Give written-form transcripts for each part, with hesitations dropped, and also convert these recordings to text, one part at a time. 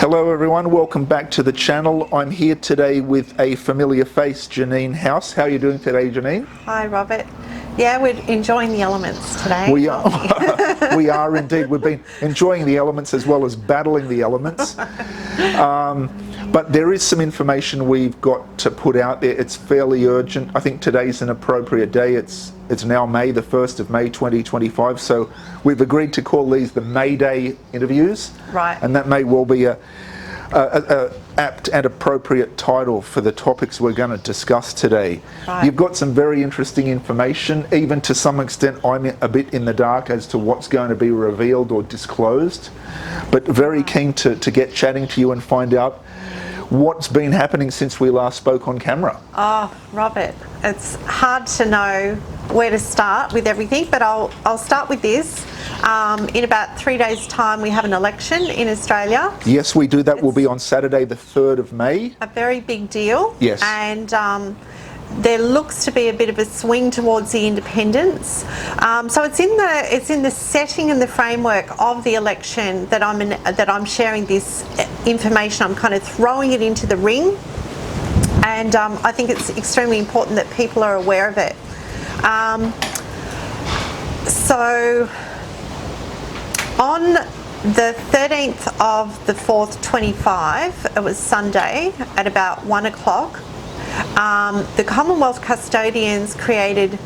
Hello everyone, welcome back to the channel. I'm here today with a familiar face, Jannene Howse. How are you doing today, Jannene? Hi Robert. Yeah, we're enjoying the elements today. We are, we are indeed. We've been enjoying the elements as well as battling the elements. But there is some information we've got to put out there. It's fairly urgent. I think today's an appropriate day. It's now May, the 1st of May 2025. So we've agreed to call these the MayDay interviews. Right. And that may well be a apt and appropriate title for the topics we're going to discuss today. Right. You've got some very interesting information. Even to some extent, I'm a bit in the dark as to what's going to be revealed or disclosed, but very keen to get chatting to you and find out what's been happening since we last spoke on camera. Oh, Robert, it's hard to know where to start with everything, but I'll start with this. In about 3 days' time, we have an election in Australia. Yes, we do. That will be on Saturday, the 3rd of May. A very big deal. Yes. And there looks to be a bit of a swing towards the independents. So it's in the setting and the framework of the election that I'm sharing this information. I'm kind of throwing it into the ring, and I think it's extremely important that people are aware of it. So on the 13th of the 4th, 25, it was Sunday at about 1 o'clock. The Commonwealth custodians created,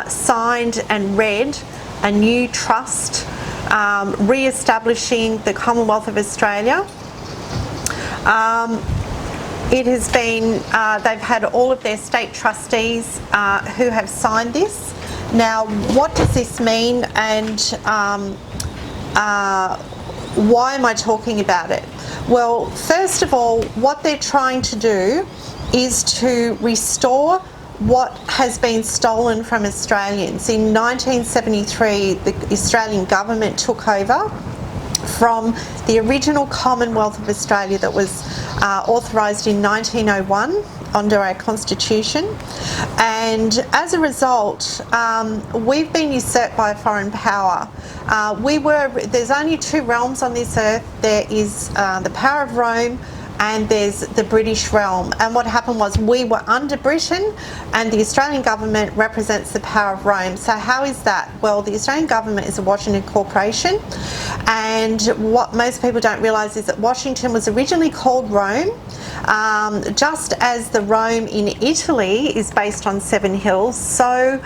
signed and read a new trust re-establishing the Commonwealth of Australia. It has been, they've had all of their state trustees who have signed this. Now, what does this mean, and why am I talking about it? Well, first of all, what they're trying to do is to restore what has been stolen from Australians. In 1973, the Australian government took over from the original Commonwealth of Australia that was authorised in 1901 under our Constitution, and as a result, we've been usurped by a foreign power. There's only two realms on this earth. There is the power of Rome, and there's the British realm. And what happened was we were under Britain, and the Australian government represents the power of Rome. So how is that? Well, the Australian government is a Washington corporation, and what most people don't realise is that Washington was originally called Rome, just as the Rome in Italy is based on 7 hills, so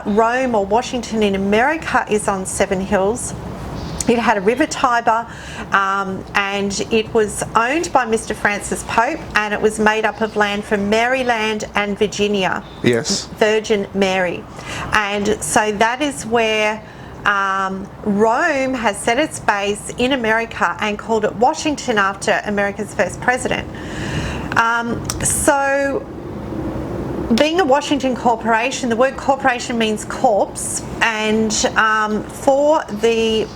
Rome or Washington in America is on 7 hills. It had a river Tiber, and it was owned by Mr. Francis Pope, and it was made up of land from Maryland and Virginia. Yes. Virgin Mary. And so that is where Rome has set its base in America and called it Washington after America's first president. So being a Washington corporation, the word corporation means corpse, and for the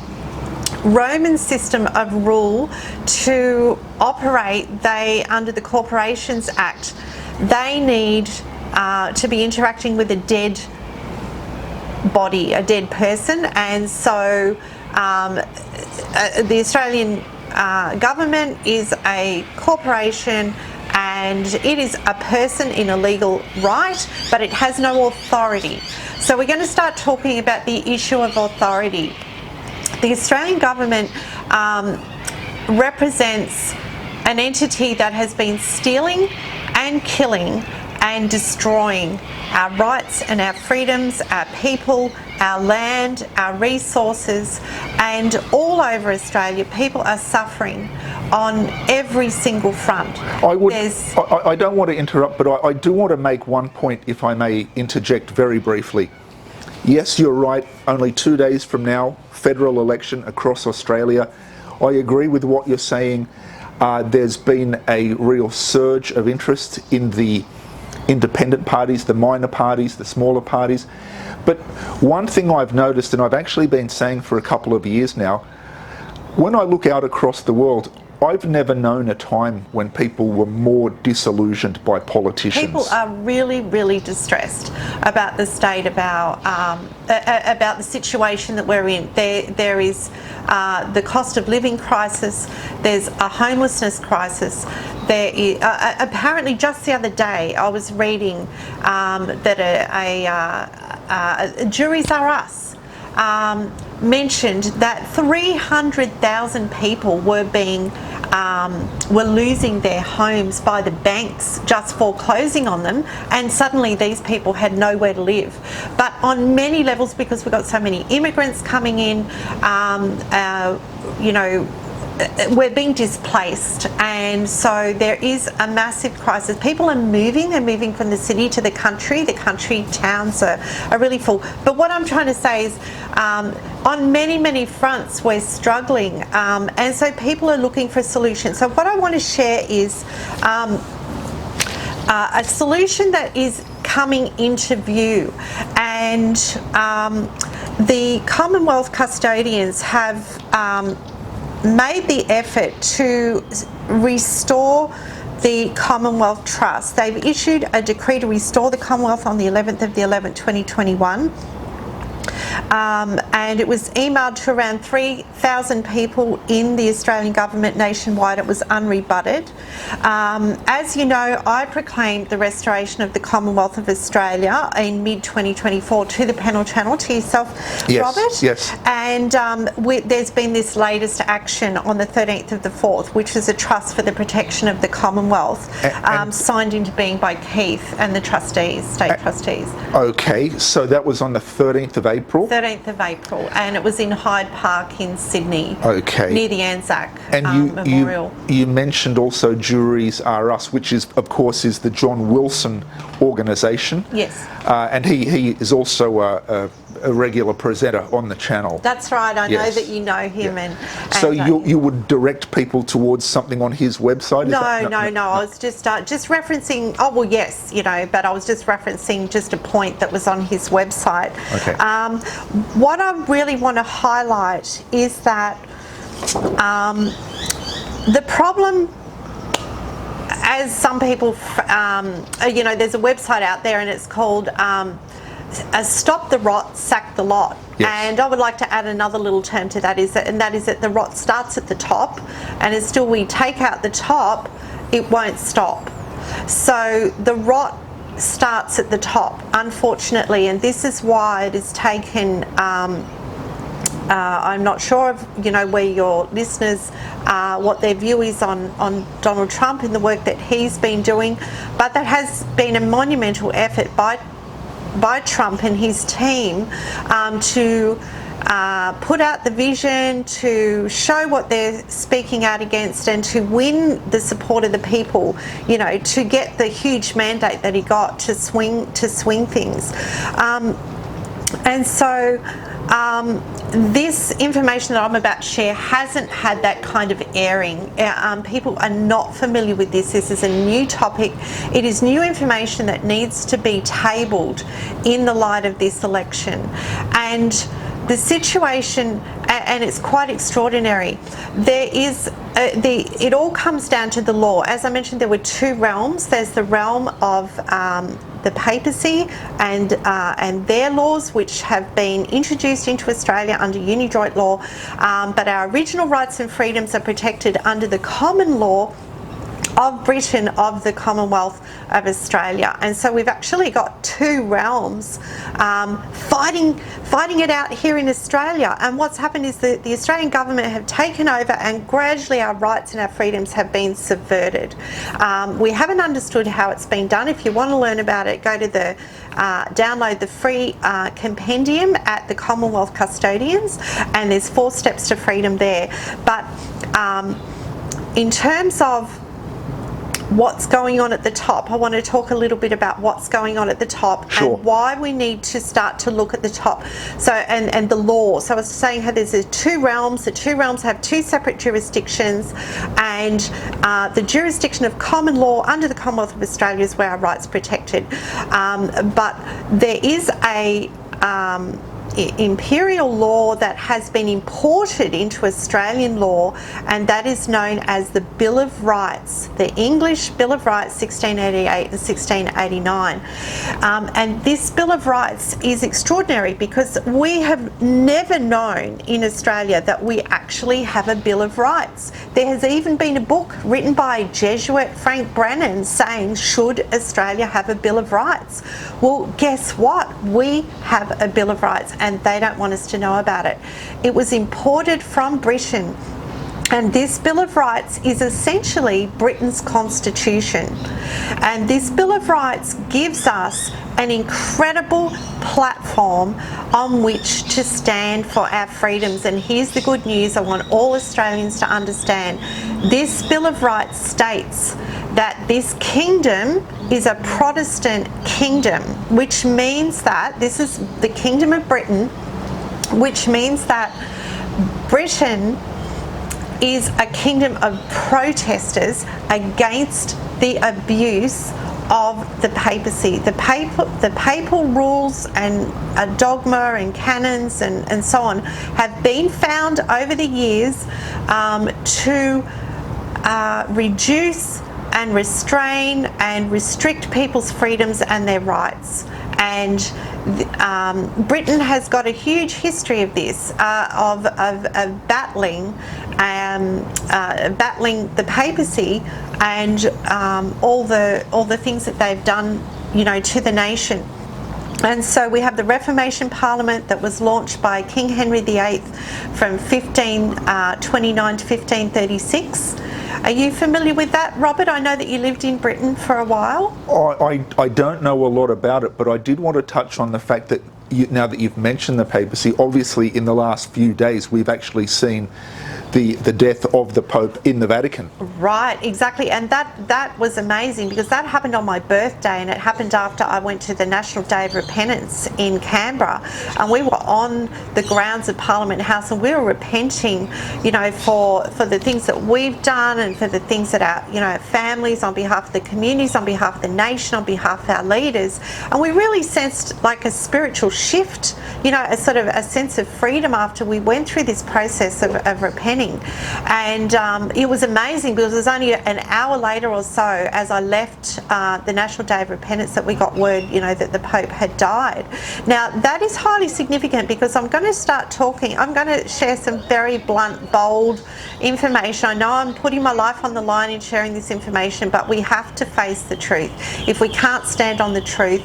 Roman system of rule to operate, under the Corporations Act, they need to be interacting with a dead body, a dead person, and so the Australian government is a corporation, and it is a person in a legal right, but it has no authority. So we're going to start talking about the issue of authority. The Australian government represents an entity that has been stealing and killing and destroying our rights and our freedoms, our people, our land, our resources, and all over Australia people are suffering on every single front. I don't want to interrupt, but I do want to make one point, if I may interject very briefly. Yes, you're right, only 2 days from now, federal election across Australia. I agree with what you're saying. There's been a real surge of interest in the independent parties, the minor parties, the smaller parties. But one thing I've noticed, and I've actually been saying for a couple of years now, when I look out across the world, I've never known a time when people were more disillusioned by politicians. People are really, really distressed about the state of our, about the situation that we're in. There is the cost of living crisis. There's a homelessness crisis. There is apparently just the other day I was reading that Juries R Us mentioned that 300,000 people were losing their homes by the banks just foreclosing on them, and suddenly these people had nowhere to live. But on many levels, because we've got so many immigrants coming in, we're being displaced, and so there is a massive crisis. People are moving. They're moving from the city to the country. The country towns are really full. But what I'm trying to say is on many, many fronts we're struggling, and so people are looking for solutions. So what I want to share is a solution that is coming into view, and the Commonwealth custodians have made the effort to restore the Commonwealth Trust. They've issued a decree to restore the Commonwealth on the 11th of the 11th, 2021. And it was emailed to around 3,000 people in the Australian government nationwide. It was unrebutted. As you know, I proclaimed the restoration of the Commonwealth of Australia in mid-2024 to the Panel Channel, to yourself, yes, Robert. Yes. And there's been this latest action on the 13th of the 4th, which is a trust for the protection of the Commonwealth, signed into being by Keith and the trustees, state trustees. Okay, so that was on the 13th of April? 13th of April, and it was in Hyde Park in Sydney, near the Anzac Memorial. You mentioned also Juries R Us, which is, of course, is the John Wilson organisation. Yes. And he is also a regular presenter on the channel. That's right. I know that you know him. Yeah. So you would direct people towards something on his website? No. I was just referencing. Oh well, yes, but I was just referencing just a point that was on his website. Okay. What I really want to highlight is that the problem, as some people, there's a website out there and it's called Stop the Rot, Sack the Lot. Yes. And I would like to add another little term to that, and that is that the rot starts at the top, and until we take out the top, it won't stop. So the rot starts at the top, unfortunately, and this is why it has taken I'm not sure of where your listeners what their view is on Donald Trump and the work that he's been doing, but that has been a monumental effort by Trump and his team to put out the vision, to show what they're speaking out against, and to win the support of the people, to get the huge mandate that he got to swing things. And so this information that I'm about to share hasn't had that kind of airing. People are not familiar with this. This is a new topic. It is new information that needs to be tabled in the light of this election. And the situation, and it's quite extraordinary, there is it all comes down to the law. As I mentioned, there were two realms. There's the realm of the papacy and their laws, which have been introduced into Australia under uni-joint law, but our original rights and freedoms are protected under the common law of Britain, of the Commonwealth of Australia. And so we've actually got two realms fighting it out here in Australia. And what's happened is that the Australian government have taken over, and gradually our rights and our freedoms have been subverted. We haven't understood how it's been done. If you want to learn about it, go to the download the free compendium at the Commonwealth Custodians, and there's 4 steps to freedom there. But in terms of what's going on at the top, I want to talk a little bit about what's going on at the top. Sure. And why we need to start to look at the top. So, and the law. So I was saying how there's two realms. The two realms have two separate jurisdictions, and the jurisdiction of common law under the Commonwealth of Australia is where our rights are protected. But there is a imperial law that has been imported into Australian law, and that is known as the Bill of Rights, the English Bill of Rights 1688 and 1689. And this Bill of Rights is extraordinary because we have never known in Australia that we actually have a Bill of Rights. There has even been a book written by Jesuit Frank Brannan saying, should Australia have a Bill of Rights? Well, guess what? We have a Bill of Rights, and they don't want us to know about it. It was imported from Britain, and this Bill of Rights is essentially Britain's constitution. And this Bill of Rights gives us an incredible platform on which to stand for our freedoms. And here's the good news I want all Australians to understand. This Bill of Rights states that this kingdom is a Protestant kingdom, which means that this is the Kingdom of Britain, which means that Britain is a kingdom of protesters against the abuse of the papacy. The papal rules and dogma and canons and so on have been found over the years to reduce and restrain and restrict people's freedoms and their rights. And Britain has got a huge history of this, of battling the papacy and all the things that they've done, you know, to the nation. And so we have the Reformation Parliament that was launched by King Henry VIII from 1529 to 1536. Are you familiar with that, Robert? I know that you lived in Britain for a while. I don't know a lot about it, but I did want to touch on the fact that now that you've mentioned the papacy, obviously in the last few days we've actually seen the death of the Pope in the Vatican. Right, exactly. And that was amazing because that happened on my birthday, and it happened after I went to the National Day of Repentance in Canberra. And we were on the grounds of Parliament House, and we were repenting, you know, for the things that we've done and for the things that our, you know, families, on behalf of the communities, on behalf of the nation, on behalf of our leaders. And we really sensed like a spiritual shift, you know, a sort of a sense of freedom after we went through this process of repenting. And it was amazing because it was only an hour later or so as I left the National Day of Repentance that we got word, you know, that the Pope had died. Now that is highly significant because I'm going to start talking, I'm going to share some very blunt, bold information. I know I'm putting my life on the line in sharing this information, but we have to face the truth. If we can't stand on the truth,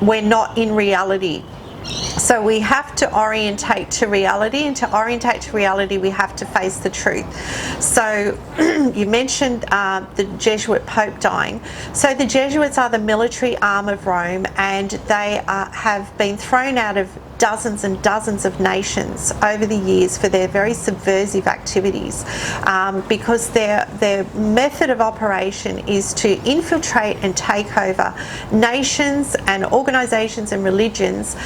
we're not in reality. So we have to orientate to reality, and to orientate to reality we have to face the truth. So you mentioned the Jesuit Pope dying. So the Jesuits are the military arm of Rome, and they have been thrown out of dozens and dozens of nations over the years for their very subversive activities, because their method of operation is to infiltrate and take over nations and organisations and religions,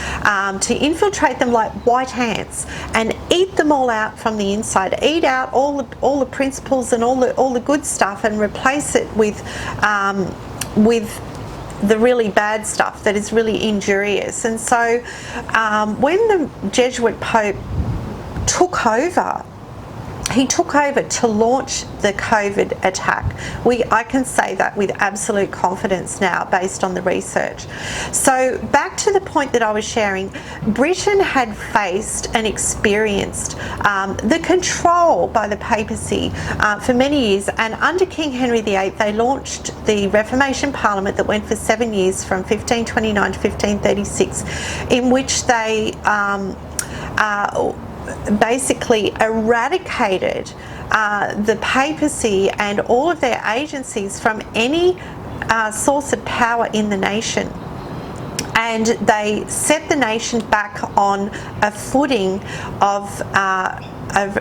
to infiltrate them like white ants and eat them all out from the inside, eat out all the principles and all the good stuff, and replace it with the really bad stuff that is really injurious. And so when the Jesuit Pope took over, he took over to launch the COVID attack. I can say that with absolute confidence now based on the research. So back to the point that I was sharing, Britain had faced and experienced the control by the papacy for many years, and under King Henry VIII they launched the Reformation Parliament that went for 7 years from 1529 to 1536, in which they basically eradicated the papacy and all of their agencies from any source of power in the nation. And they set the nation back on a footing of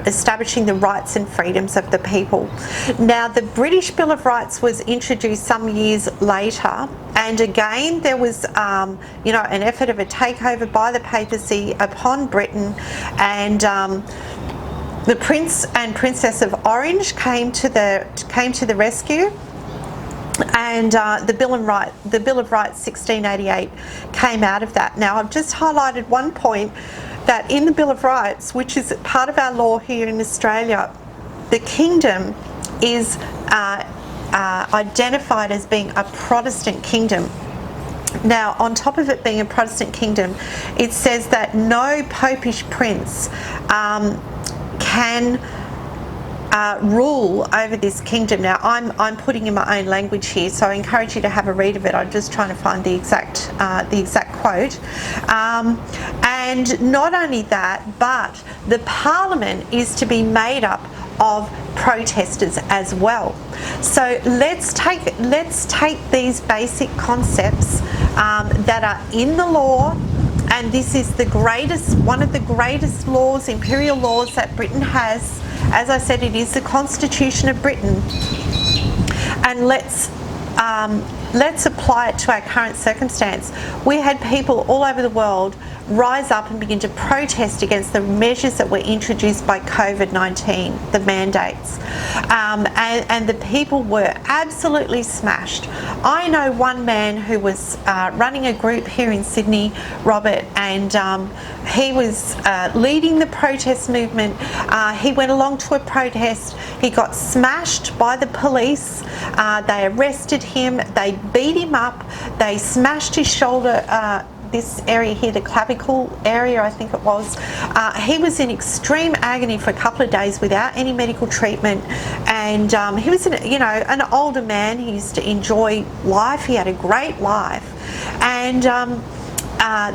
establishing the rights and freedoms of the people. Now, the British Bill of Rights was introduced some years later, and again there was you know, an effort of a takeover by the papacy upon Britain, and the Prince and Princess of Orange came to the rescue. And the Bill of Rights 1688 came out of that. Now, I've just highlighted one point, that in the Bill of Rights, which is part of our law here in Australia, the kingdom is identified as being a Protestant kingdom. Now, on top of it being a Protestant kingdom, it says that no popish prince can rule over this kingdom. Now, I'm putting in my own language here, so I encourage you to have a read of it. I'm just trying to find the exact quote. And not only that, but the Parliament is to be made up of protesters as well. So let's take these basic concepts that are in the law, and this is one of the greatest laws, imperial laws that Britain has. As I said, it is the Constitution of Britain, and let's apply it to our current circumstance. We had people all over the world rise up and begin to protest against the measures that were introduced by COVID-19, the mandates, and the people were absolutely smashed. I know one man who was running a group here in Sydney, Robert, and he was leading the protest movement. He went along to a protest. He got smashed by the police. They arrested him. They beat him up. They smashed his shoulder, this area here, the clavicle area, I think it was. He was in extreme agony for a couple of days without any medical treatment, and he was an older man. He used to enjoy life. He had a great life, and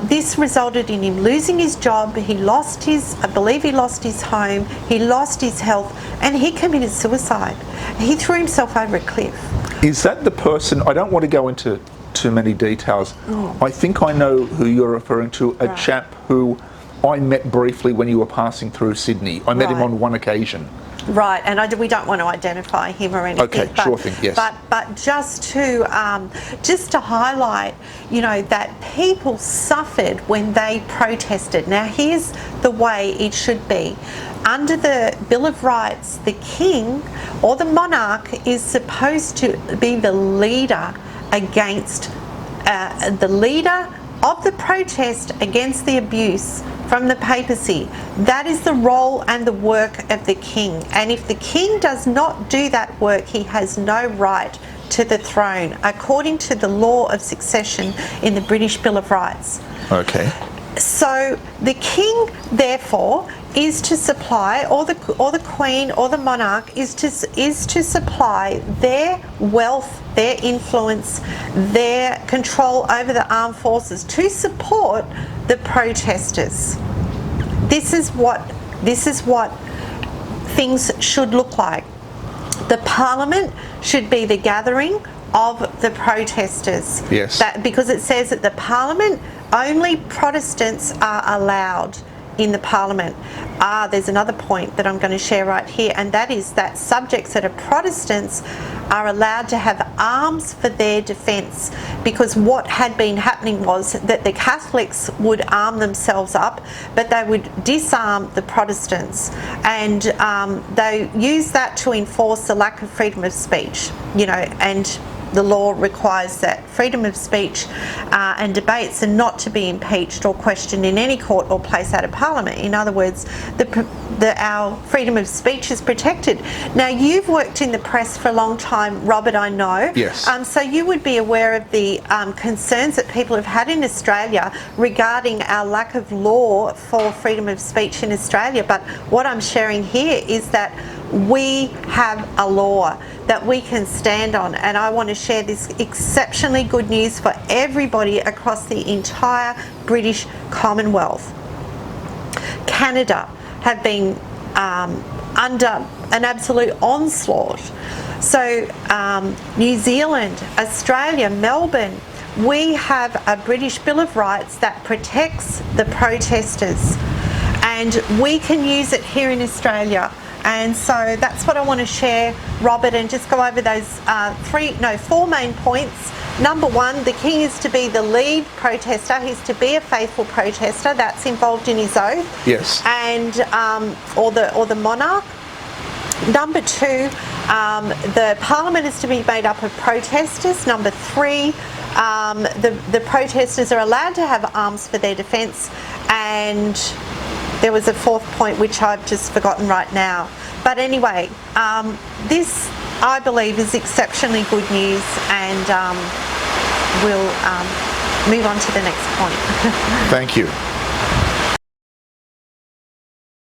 this resulted in him losing his job. I believe he lost his home, he lost his health, and he committed suicide. He threw himself over a cliff. Is that the person, I don't want to go into too many details. I think I know who you're referring to, a chap who I met briefly when you were passing through Sydney. I met him on one occasion. Right, and we don't want to identify him or anything. Okay, sure thing, yes. But just to highlight, that people suffered when they protested. Now, here's the way it should be. Under the Bill of Rights, the king or the monarch is supposed to be the leader against the leader of the protest against the abuse from the papacy. That is the role and the work of the king. And if the king does not do that work, he has no right to the throne, according to the law of succession in the British Bill of Rights. Okay. So the king, therefore, is to supply, or the queen or the monarch is to supply their wealth, their influence, their control over the armed forces to support the protesters. This is what things should look like. The Parliament should be the gathering of the protesters. Yes. Because it says that the Parliament, only Protestants are allowed in the Parliament. There's another point that I'm going to share right here, and that is that subjects that are Protestants are allowed to have arms for their defence, because what had been happening was that the Catholics would arm themselves up, but they would disarm the Protestants, and they use that to enforce the lack of freedom of speech, and the law requires that freedom of speech and debates are not to be impeached or questioned in any court or place out of Parliament. In other words, our freedom of speech is protected. Now, you've worked in the press for a long time, Robert, I know. Yes. So you would be aware of the concerns that people have had in Australia regarding our lack of law for freedom of speech in Australia. But what I'm sharing here is that we have a law that we can stand on, and I want to share this exceptionally good news for everybody across the entire British Commonwealth. Canada have been under an absolute onslaught. So New Zealand, Australia, Melbourne, we have a British Bill of Rights that protects the protesters, and we can use it here in Australia. And so that's what I want to share, Robert, and just go over those four main points. Number one, the king is to be the lead protester. He's to be a faithful protester. That's involved in his oath. Yes. And or the monarch. Number two, The Parliament is to be made up of protesters. Number 3, the protesters are allowed to have arms for their defence, and there was a 4th point which I've just forgotten right now. But anyway, this, I believe, is exceptionally good news, and we'll move on to the next point. Thank you.